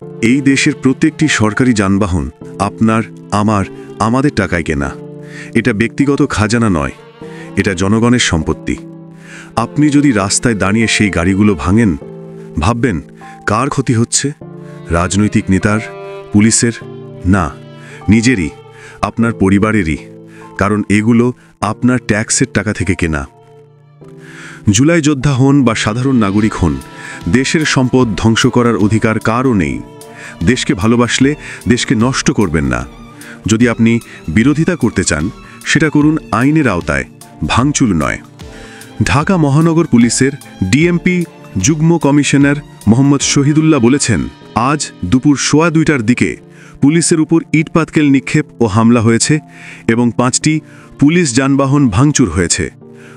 এই দেশের প্রত্যেকটি সরকারি যানবাহন আপনার, আমাদের টাকায় কেনা। এটা ব্যক্তিগত খাজানা নয়, এটা জনগণের সম্পত্তি। আপনি যদি রাস্তায় দাঁড়িয়ে সেই গাড়িগুলো ভাঙেন, ভাববেন কার ক্ষতি হচ্ছে? রাজনৈতিক নেতার, পুলিশের? না, নিজেরই, আপনার পরিবারেরই। কারণ এগুলো আপনার ট্যাক্সের টাকা থেকে কেনা। জুলাই যোদ্ধা হন বা সাধারণ নাগরিক হন, দেশের সম্পদ ধ্বংস করার অধিকার কারও নেই। দেশকে ভালোবাসলে দেশকে নষ্ট করবেন না। যদি আপনি বিরোধিতা করতে চান, সেটা করুন আইনের আওতায়, ভাঙচুর নয়। ঢাকা মহানগর পুলিশের ডিএমপি যুগ্ম কমিশনার মোহাম্মদ শহীদুল্লাহ বলেছেন, আজ দুপুর 2:15টার দিকে পুলিশের উপর ইটপাটকেল নিক্ষেপ ও হামলা হয়েছে এবং 5টি পুলিশ যানবাহন ভাঙচুর হয়েছে।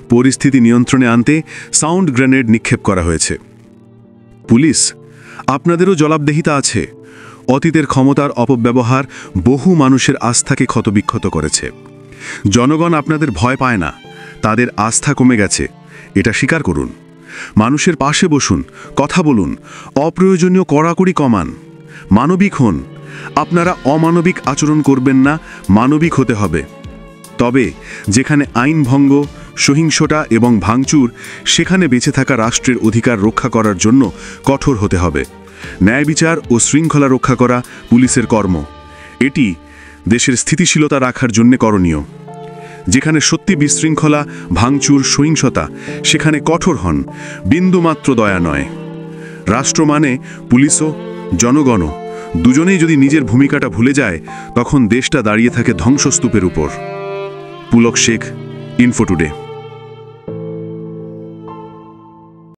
পরিস্থিতি নিয়ন্ত্রণে আনতে সাউন্ড গ্রেনেড নিক্ষেপ করা হয়েছে। পুলিশ, আপনাদেরও জবাবদিহিতা আছে। অতীতের ক্ষমতার অপব্যবহার বহু মানুষের আস্থাকে ক্ষতবিক্ষত করেছে। জনগণ আপনাদের ভয় পায় না, তাদের আস্থা কমে গেছে, এটা স্বীকার করুন। মানুষের পাশে বসুন, কথা বলুন, অপ্রয়োজনীয় কড়াকড়ি কমান, মানবিক হন। আপনারা অমানবিক আচরণ করবেন না, মানবিক হতে হবে। তবে যেখানে আইন ভঙ্গ, সহিংসতা এবং ভাঙচুর, সেখানে বেঁচে থাকা রাষ্ট্রের অধিকার রক্ষা করার জন্য কঠোর হতে হবে। ন্যায় বিচার ও শৃঙ্খলা রক্ষা করা পুলিশের কর্ম। এটি দেশের স্থিতিশীলতা রাখার জন্য করণীয়। যেখানে সত্যি বিশৃঙ্খলা, ভাঙচুর, সহিংসতা, সেখানে কঠোর হন, বিন্দুমাত্র দয়া নয়। রাষ্ট্র মানে পুলিশও, জনগণও, দুজনেই যদি নিজের ভূমিকাটা ভুলে যায়, তখন দেশটা দাঁড়িয়ে থাকে ধ্বংসস্তূপের উপর। Pulak Sheikh, info today.